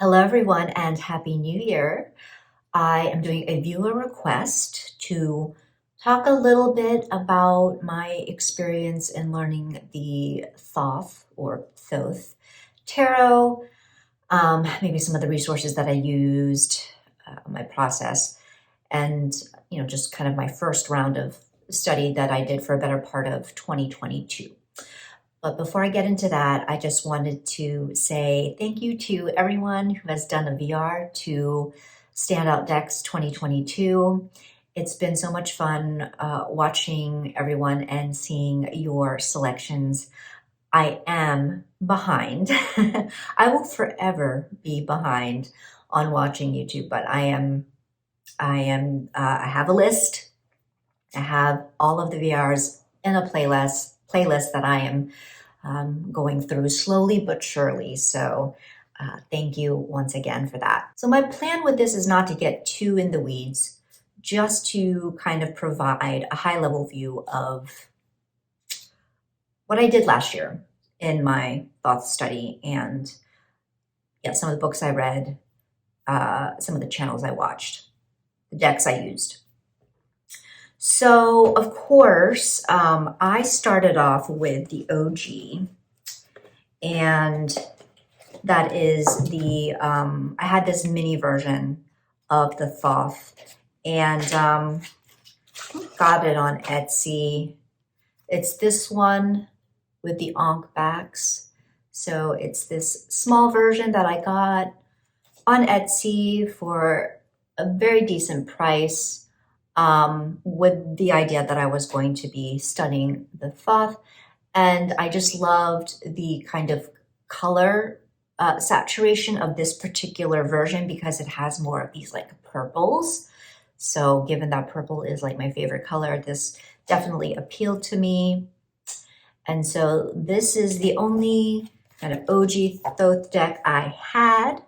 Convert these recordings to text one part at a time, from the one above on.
Hello, everyone, and Happy New Year. I am doing a viewer request to talk a little bit about my experience in learning the Thoth Tarot, maybe some of the resources that I used, my process, and just kind of my first round of study that I did for a better part of 2022. But before I get into that, I just wanted to say thank you to everyone who has done a VR to Standout Decks 2022. It's been so much fun watching everyone and seeing your selections. I am behind. I will forever be behind on watching YouTube, but I have a list. I have all of the VRs in a playlist that I am going through slowly but surely. So thank you once again for that. So my plan with this is not to get too in the weeds, just to kind of provide a high level view of what I did last year in my Thoth study and some of the books I read, some of the channels I watched, the decks I used. So, of course, I started off with the OG, and that is I had this mini version of the Thoth, and got it on Etsy. It's this one with the Ankh backs. So it's this small version that I got on Etsy for a very decent price. With the idea that I was going to be studying the Thoth. And I just loved the kind of color saturation of this particular version because it has more of these like purples. So given that purple is like my favorite color, this definitely appealed to me. And so this is the only kind of OG Thoth deck I had.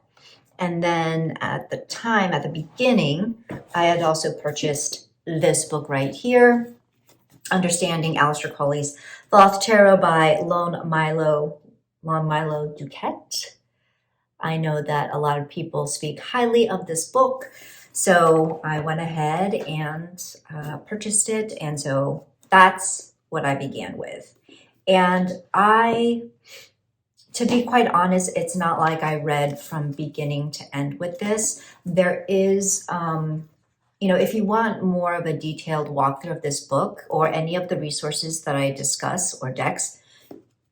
And then at the beginning, I had also purchased this book right here, Understanding Aleister Crowley's Thoth Tarot by Milo Duquette. I know that a lot of people speak highly of this book, so I went ahead and purchased it. And so that's what I began with. And to be quite honest, it's not like I read from beginning to end with this. There is, if you want more of a detailed walkthrough of this book or any of the resources that I discuss or decks,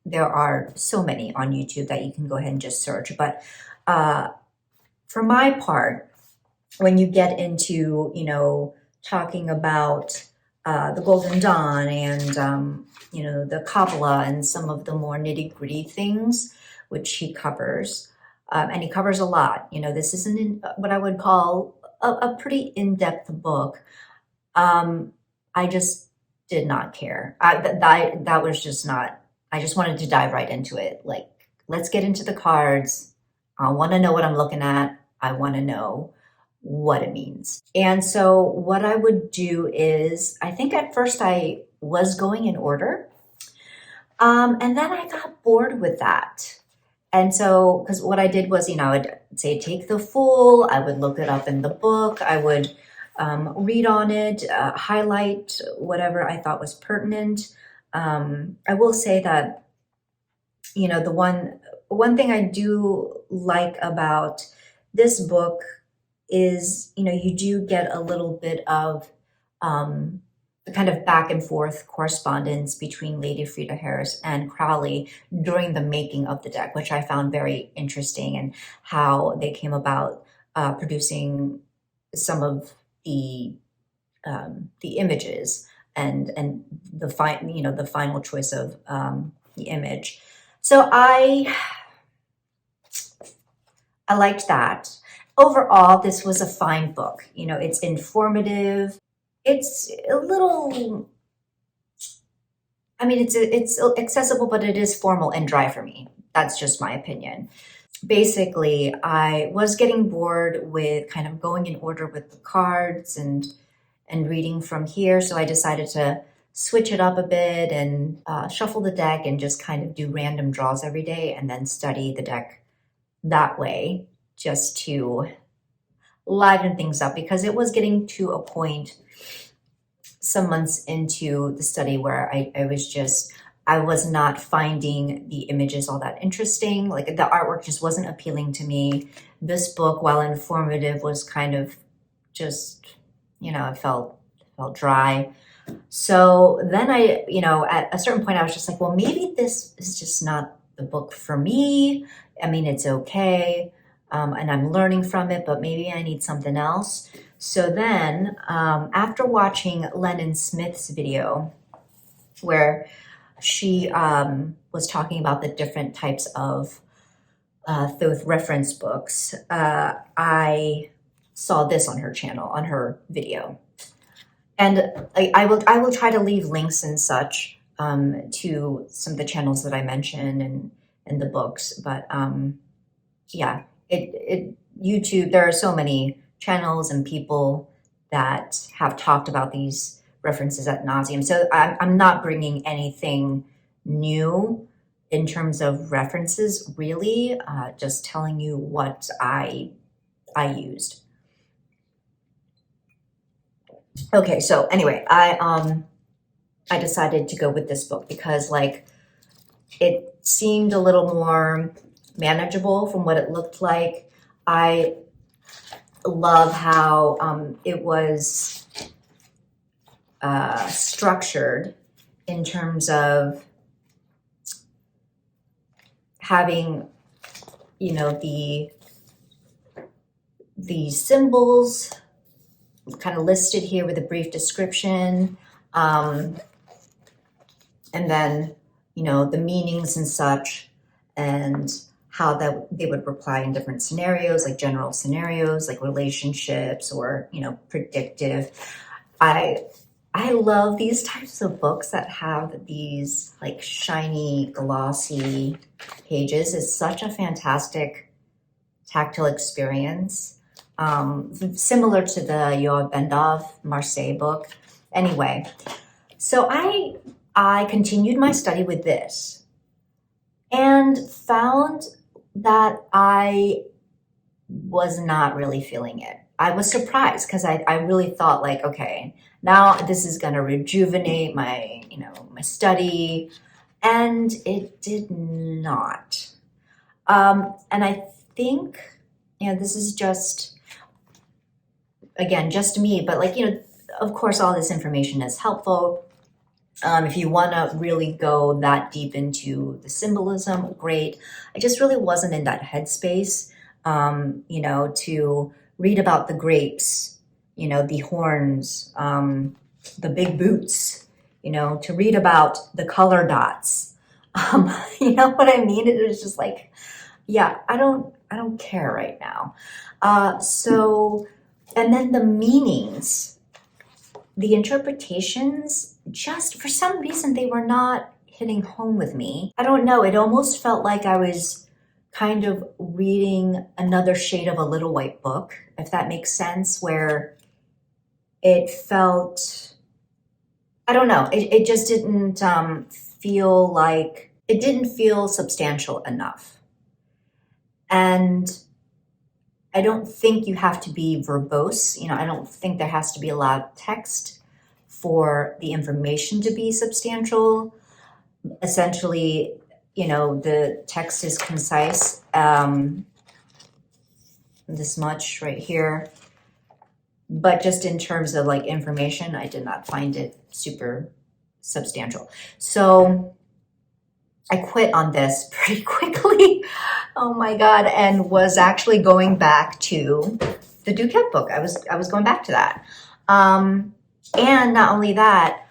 there are so many on YouTube that you can go ahead and just search. But for my part, when you get into, talking about the Golden Dawn and, the Kabbalah and some of the more nitty gritty things, which he covers. And he covers a lot. This isn't what I would call a pretty in-depth book. I just did not care. That was just not, I just wanted to dive right into it. Like, let's get into the cards. I want to know what I'm looking at. I want to know what it means. And so what I would do is, I think at first I was going in order. And then I got bored with that. And so, because what I did was, I'd say take the Fool, I would look it up in the book, I would read on it, highlight whatever I thought was pertinent. I will say that, the one thing I do like about this book is, you do get a little bit of the kind of back and forth correspondence between Lady Frida Harris and Crowley during the making of the deck, which I found very interesting, and how they came about producing some of the images and the final choice of the image. So I liked that. Overall, this was a fine book. It's informative. It's a little, it's accessible, but it is formal and dry for me. That's just my opinion. Basically, I was getting bored with kind of going in order with the cards and reading from here. So I decided to switch it up a bit and shuffle the deck and just kind of do random draws every day and then study the deck that way just to liven things up, because it was getting to a point some months into the study where I was not finding the images all that interesting. Like the artwork just wasn't appealing to me. This book, while informative, was kind of just, it felt dry. So then at a certain point, I was just like, well, maybe this is just not the book for me. I mean, it's okay. And I'm learning from it, but maybe I need something else. So then, after watching Lennon Smith's video, where she was talking about the different types of Thoth reference books, I saw this on her channel, on her video. And I will try to leave links and such to some of the channels that I mentioned and the books. But yeah, YouTube, there are so many channels and people that have talked about these references ad nauseum. So I'm not bringing anything new in terms of references, really, just telling you what I used. Okay, so anyway, I decided to go with this book because it seemed a little more manageable from what it looked like. I love how it was structured in terms of having, the symbols kind of listed here with a brief description, and then, the meanings and such, and how that they would apply in different scenarios, like general scenarios, like relationships or, predictive. I love these types of books that have these like shiny, glossy pages. It's such a fantastic tactile experience. Similar to the Yoav Bendov Marseille book. Anyway, so I continued my study with this and found that I was not really feeling it. I was surprised because I really thought like, okay, now this is going to rejuvenate my, my study, and it did not. And I think, this is just, again, just me, but of course, all this information is helpful. If you want to really go that deep into the symbolism, great. I just really wasn't in that headspace, to read about the grapes, the horns, the big boots, to read about the color dots. You know what I mean? It was just like, yeah, I don't care right now. And then the meanings, the interpretations, just for some reason, they were not hitting home with me. I don't know. It almost felt like I was kind of reading another shade of a Little White Book, if that makes sense, where it felt, I don't know, it just didn't feel like, it didn't feel substantial enough. And I don't think you have to be verbose. I don't think there has to be a lot of text for the information to be substantial. Essentially, the text is concise, this much right here. But just in terms of information, I did not find it super substantial. So I quit on this pretty quickly. Oh my God. And was actually going back to the Duquette book. I was going back to that. And not only that,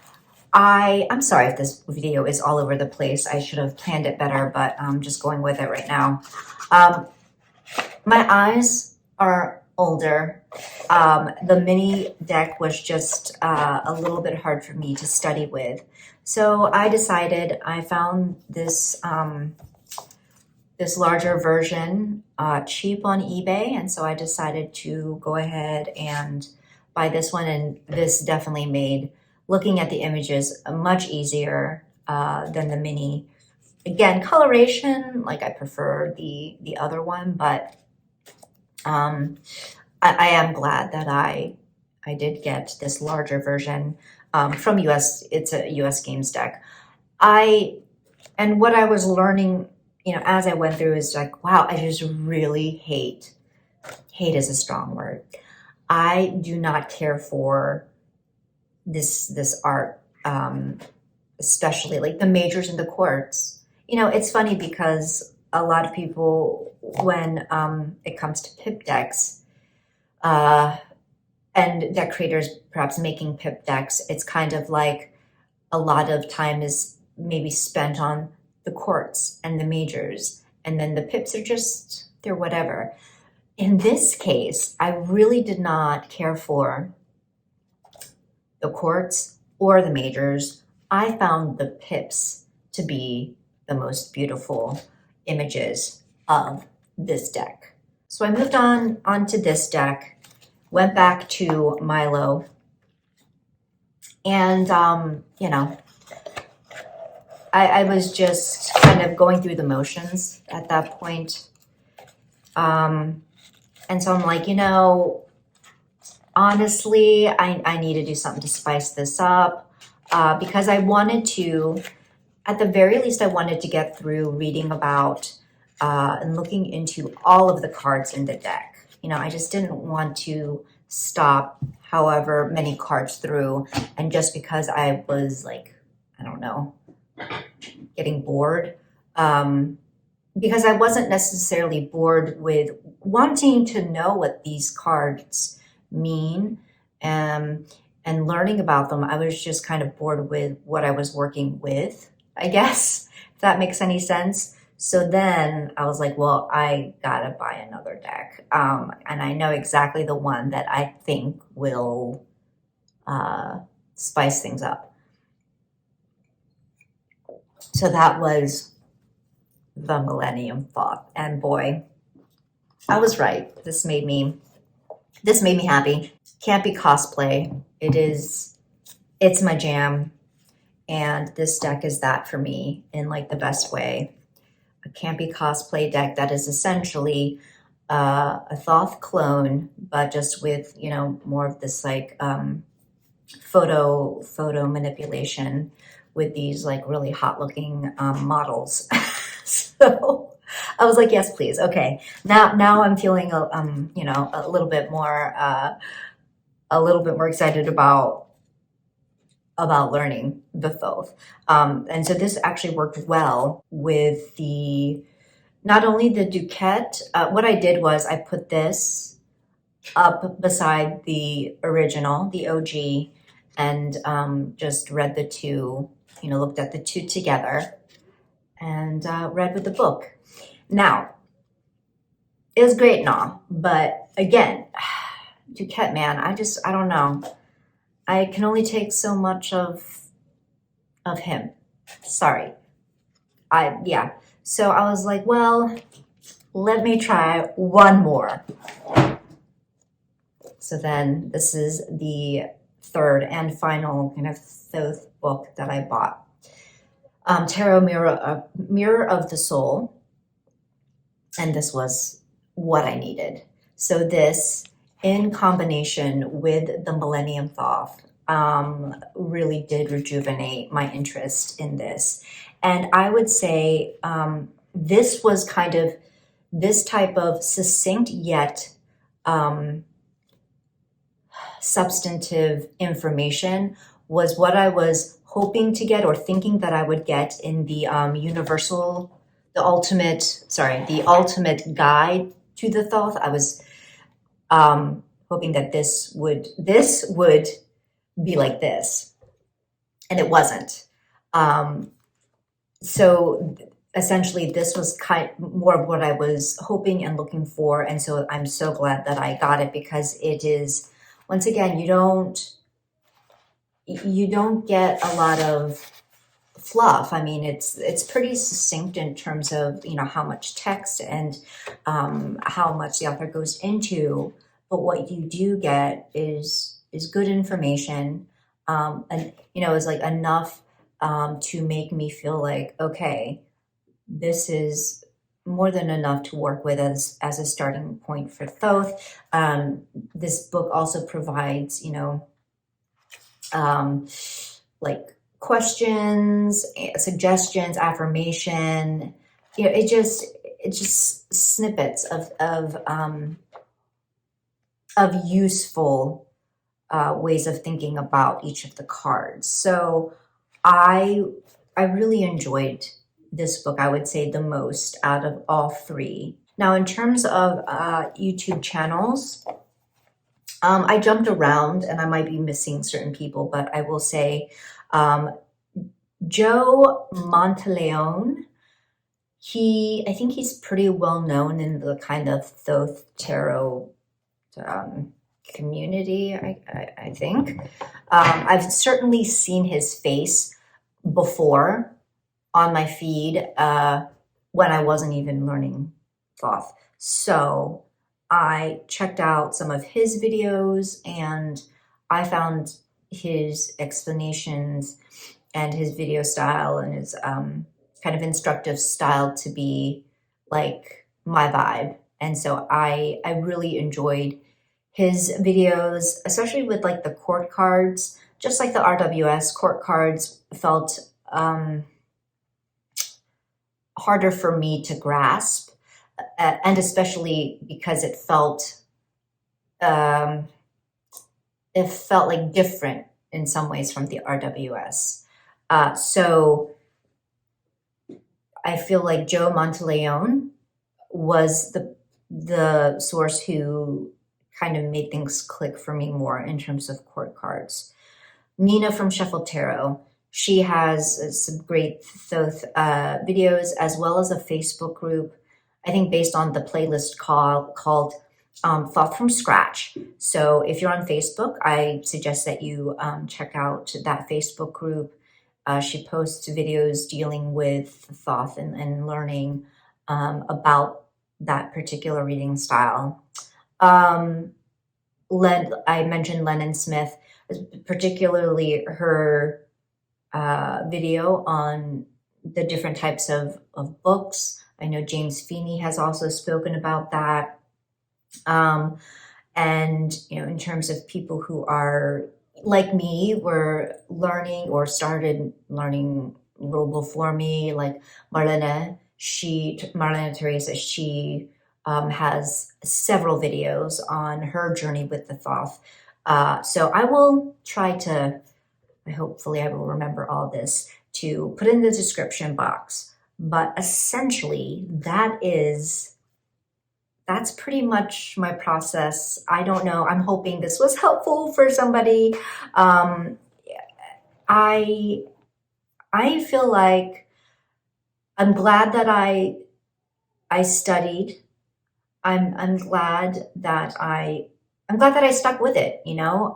I'm sorry if this video is all over the place. I should have planned it better, but I'm just going with it right now. My eyes are older. The mini deck was just a little bit hard for me to study with. So I found this this larger version cheap on eBay, and so I decided to go ahead and buy this one, and this definitely made looking at the images much easier than the mini. Again, coloration, I prefer the other one, but I am glad that I did get this larger version from US. It's a US Games deck. And what I was learning, as I went through is like, wow, I just really hate is a strong word. I do not care for this art, especially like the majors and the quartz. It's funny because a lot of people, when it comes to pip decks, and deck creators perhaps making pip decks, it's kind of like a lot of time is maybe spent on the quartz and the majors, and then the pips are just, they're whatever. In this case, I really did not care for the quartz or the majors. I found the pips to be the most beautiful images of this deck. So I moved onto this deck, went back to Milo, and I was just kind of going through the motions at that point. And so I'm like, honestly, I need to do something to spice this up, because I wanted to, at the very least, I wanted to get through reading about and looking into all of the cards in the deck. I just didn't want to stop however many cards through, and just because I was like, I don't know, getting bored, because I wasn't necessarily bored with wanting to know what these cards mean, and learning about them. I was just kind of bored with what I was working with, I guess, if that makes any sense. So then I was like, well, I gotta buy another deck. And I know exactly the one that I think will spice things up. So that was the Millennium Thoth. And boy, I was right. This made me happy. Can't be cosplay. It's my jam. And this deck is that for me in like the best way. A campy cosplay deck that is essentially a Thoth clone, but just with, more of this like photo manipulation with these like really hot looking models. So I was like, yes, please. Okay. Now I'm feeling, a little bit more excited about learning the Thoth. And so this actually worked well with not only the Duquette. What I did was I put this up beside the original, the OG, and just read the two, looked at the two together, and read with the book. Now, it was great and all, but again, Duquette, man, I don't know. I can only take so much of him. Sorry. So I was like, well, let me try one more. So then this is the third and final kind of Thoth book that I bought. Tarot Mirror of the Soul. And this was what I needed. So this, in combination with the Millennium Thoth, really did rejuvenate my interest in this. And I would say this was kind of this type of succinct yet substantive information was what I was hoping to get or thinking that I would get in the the ultimate guide to the Thoth. I was hoping that this would be like this, and it wasn't. So essentially, this was more of what I was hoping and looking for, and so I'm so glad that I got it, because it is, once again, you don't get a lot of fluff. I mean, it's pretty succinct in terms of how much text and how much the author goes into, but what you do get is good information, and is like enough to make me feel like, okay, this is more than enough to work with as a starting point for Thoth. This book also provides, you know, like questions, suggestions, affirmation. You know, it's just snippets of useful ways of thinking about each of the cards. So I really enjoyed this book, I would say, the most out of all three. Now, in terms of YouTube channels, I jumped around and I might be missing certain people, but I will say Joe Monteleone, I think he's pretty well known in the kind of Thoth Tarot community, I think. I've certainly seen his face before on my feed when I wasn't even learning Thoth. So I checked out some of his videos and I found his explanations and his video style and his kind of instructive style to be like my vibe. And so I really enjoyed his videos, especially with like the court cards. Just like the RWS, court cards felt harder for me to grasp, and especially because it felt like different in some ways from the RWS. So I feel like Joe Monteleone was the source who kind of made things click for me more in terms of court cards. Nina from Shuffle Tarot, she has some great Thoth videos, as well as a Facebook group, I think based on the playlist called Thoth from Scratch. So if you're on Facebook, I suggest that you check out that Facebook group. She posts videos dealing with Thoth and learning about that particular reading style. I mentioned Lennon Smith, particularly her video on the different types of books. I know James Feeney has also spoken about that. And, you know, in terms of people who are like me, were learning or started learning a little before me, like Marlene Teresa, she has several videos on her journey with the Thoth. So I will try to, hopefully I will remember all this, to put in the description box. But essentially, that's pretty much my process. I don't know. I'm hoping this was helpful for somebody. I feel like I'm glad that I studied. I'm glad that I stuck with it, you know,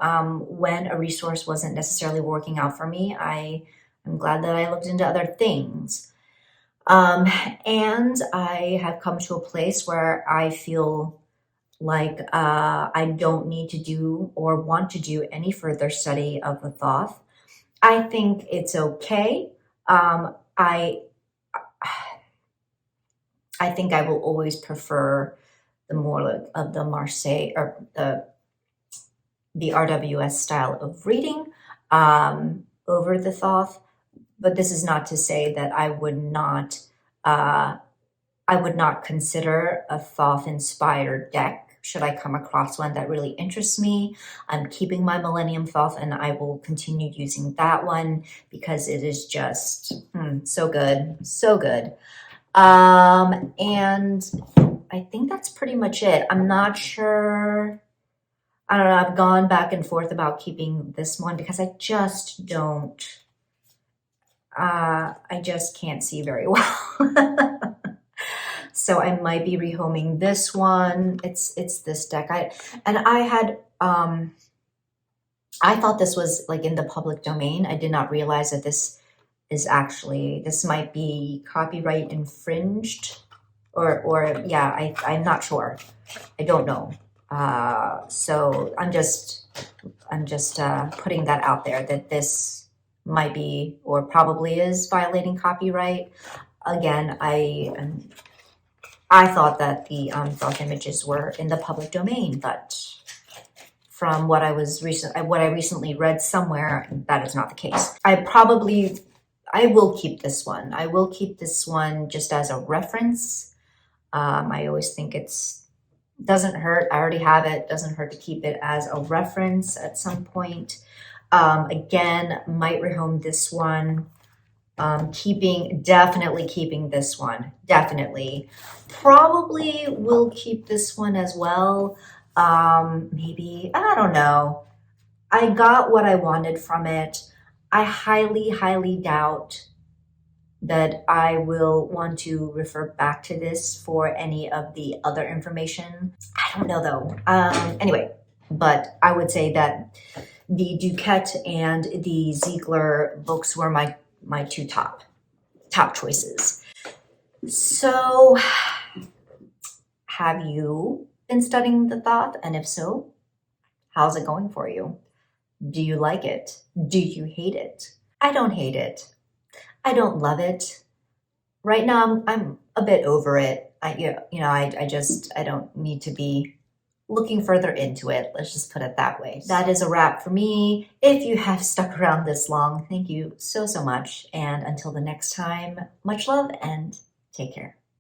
when a resource wasn't necessarily working out for me. I'm glad that I looked into other things. And I have come to a place where I feel like I don't need to do or want to do any further study of the Thoth. I think it's okay. I think I will always prefer the more of the Marseille or the RWS style of reading over the Thoth. But this is not to say that I would not consider a Thoth-inspired deck should I come across one that really interests me. I'm keeping my Millennium Thoth, and I will continue using that one because it is just so good, so good. And I think that's pretty much it. I'm not sure. I don't know. I've gone back and forth about keeping this one because I just don't. I just can't see very well. So I might be rehoming this one. It's this deck. I thought this was like in the public domain. I did not realize that this might be copyright infringed or yeah, I'm not sure. I don't know. So I'm just putting that out there that this might be or probably is violating copyright. Again, I I thought that the Thoth images were in the public domain, but from what I recently read somewhere, that is not the case. I will keep this one. I will keep this one just as a reference. I always think doesn't hurt. I already have it. Doesn't hurt to keep it as a reference at some point. Again, might rehome this one. Definitely keeping this one. Definitely. Probably will keep this one as well. Maybe, I don't know. I got what I wanted from it. I highly, highly doubt that I will want to refer back to this for any of the other information. I don't know though. Anyway, but I would say that the Duquette and the Ziegler books were my two top choices. So have you been studying the Thoth? And if so, how's it going for you? Do you like it? Do you hate it? I don't hate it. I don't love it. Right now, I'm a bit over it. I don't need to be looking further into it. Let's just put it that way. That is a wrap for me. If you have stuck around this long, thank you so, so much. And until the next time, much love and take care.